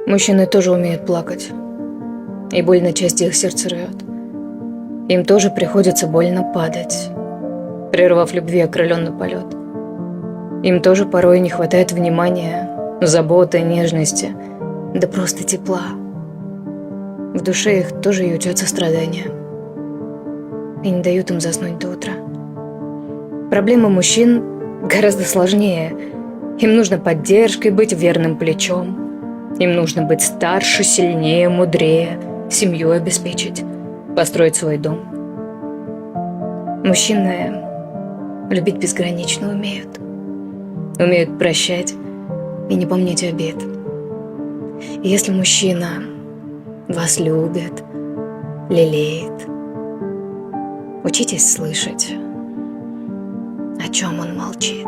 Мужчины тоже умеют плакать, и боль на части их сердце рвет. Им тоже приходится больно падать, прервав любви окрыленный полет. Им тоже порой не хватает внимания, заботы, нежности, да просто тепла. В душе их тоже ютятся страдания и не дают им заснуть до утра. Проблемы мужчин гораздо сложнее. Им нужно поддержкой, быть верным плечом. Им нужно быть старше, сильнее, мудрее, семью обеспечить, построить свой дом. Мужчины любить безгранично умеют. Умеют прощать и не помнить обид. И если мужчина вас любит, лелеет, учитесь слышать, о чем он молчит.